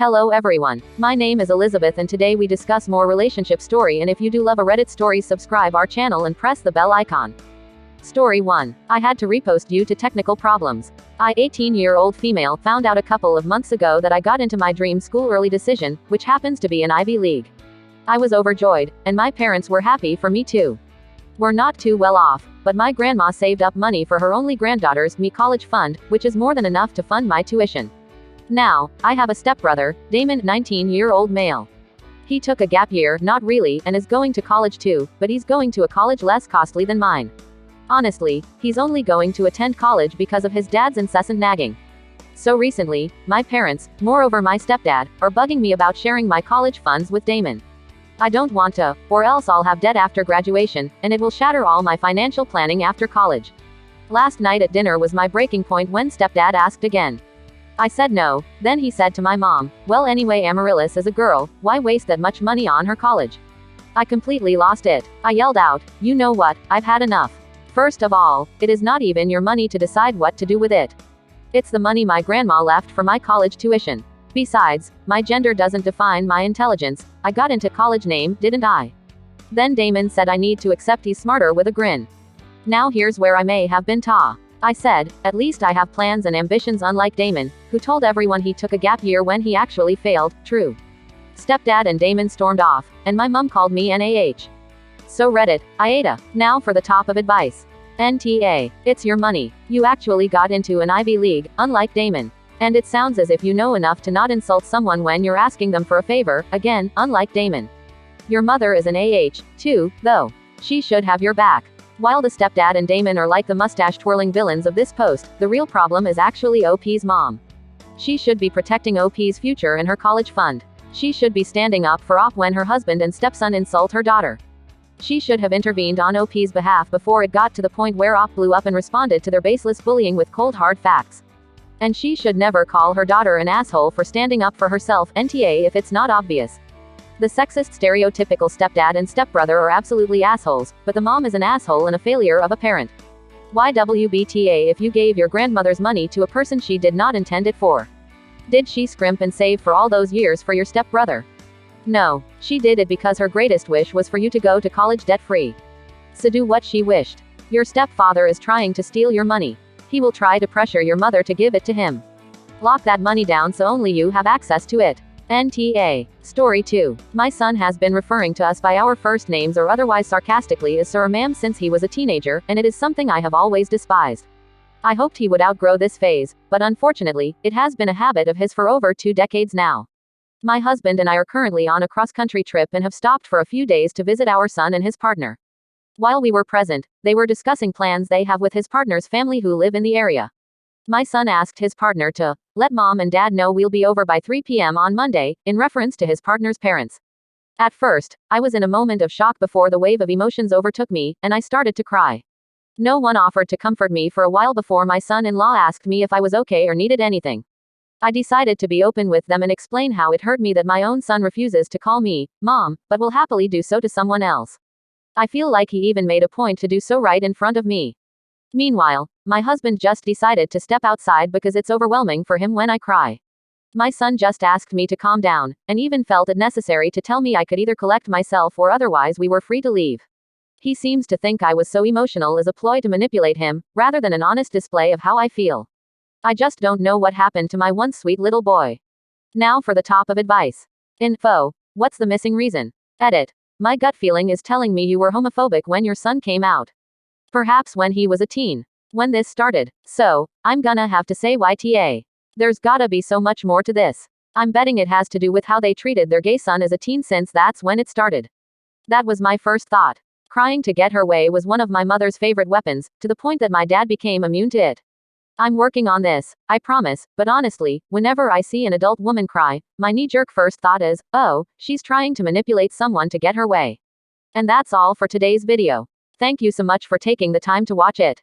Hello everyone. My name is Elizabeth and today we discuss more relationship story, and if you do love a Reddit story, subscribe our channel and press the bell icon. Story 1. I had to repost due to technical problems. I, 18-year-old female, found out a couple of months ago that I got into my dream school early decision, which happens to be an Ivy League. I was overjoyed, and my parents were happy for me too. We're not too well off, but my grandma saved up money for her only granddaughter's me college fund, which is more than enough to fund my tuition. Now, I have a stepbrother, Damon, 19-year-old male. He took a gap year, not really, and is going to college too, but he's going to a college less costly than mine. Honestly, he's only going to attend college because of his dad's incessant nagging. So recently, my parents, moreover my stepdad, are bugging me about sharing my college funds with Damon. I don't want to, or else I'll have debt after graduation, and it will shatter all my financial planning after college. Last night at dinner was my breaking point when stepdad asked again. I said no, then he said to my mom, well anyway, Amaryllis is a girl, why waste that much money on her college? I completely lost it. I yelled out, you know what, I've had enough. First of all, it is not even your money to decide what to do with it. It's the money my grandma left for my college tuition. Besides, my gender doesn't define my intelligence. I got into college name, didn't I? Then Damon said I need to accept he's smarter with a grin. Now here's where I may have been I said, at least I have plans and ambitions unlike Damon, who told everyone he took a gap year when he actually failed. True. Stepdad and Damon stormed off, and my mom called me NAH. So Reddit, AITA. Now for the top of advice. NTA. It's your money. You actually got into an Ivy League, unlike Damon. And it sounds as if you know enough to not insult someone when you're asking them for a favor, again, unlike Damon. Your mother is an AH, too, though. She should have your back. While the stepdad and Damon are like the mustache-twirling villains of this post, the real problem is actually OP's mom. She should be protecting OP's future and her college fund. She should be standing up for OP when her husband and stepson insult her daughter. She should have intervened on OP's behalf before it got to the point where OP blew up and responded to their baseless bullying with cold hard facts. And she should never call her daughter an asshole for standing up for herself, NTA, if it's not obvious. The sexist stereotypical stepdad and stepbrother are absolutely assholes, but the mom is an asshole and a failure of a parent. Why WBTA if you gave your grandmother's money to a person she did not intend it for? Did she scrimp and save for all those years for your stepbrother? No, she did it because her greatest wish was for you to go to college debt-free. So do what she wished. Your stepfather is trying to steal your money. He will try to pressure your mother to give it to him. Lock that money down so only you have access to it. NTA. Story 2. My son has been referring to us by our first names or otherwise sarcastically as sir or ma'am since he was a teenager, and it is something I have always despised. I hoped he would outgrow this phase, but unfortunately, it has been a habit of his for over 2 decades now. My husband and I are currently on a cross-country trip and have stopped for a few days to visit our son and his partner. While we were present, they were discussing plans they have with his partner's family who live in the area. My son asked his partner to let mom and dad know we'll be over by 3 p.m. on Monday, in reference to his partner's parents. At first, I was in a moment of shock before the wave of emotions overtook me, and I started to cry. No one offered to comfort me for a while before my son-in-law asked me if I was okay or needed anything. I decided to be open with them and explain how it hurt me that my own son refuses to call me mom, but will happily do so to someone else. I feel like he even made a point to do so right in front of me. Meanwhile, my husband just decided to step outside because it's overwhelming for him when I cry. My son just asked me to calm down, and even felt it necessary to tell me I could either collect myself or otherwise we were free to leave. He seems to think I was so emotional as a ploy to manipulate him, rather than an honest display of how I feel. I just don't know what happened to my once sweet little boy. Now for the top of advice. Info. What's the missing reason? Edit. My gut feeling is telling me you were homophobic when your son came out. Perhaps when he was a teen. When this started. So, I'm gonna have to say YTA. There's gotta be so much more to this. I'm betting it has to do with how they treated their gay son as a teen since that's when it started. That was my first thought. Crying to get her way was one of my mother's favorite weapons, to the point that my dad became immune to it. I'm working on this, I promise, but honestly, whenever I see an adult woman cry, my knee-jerk first thought is, oh, she's trying to manipulate someone to get her way. And that's all for today's video. Thank you so much for taking the time to watch it.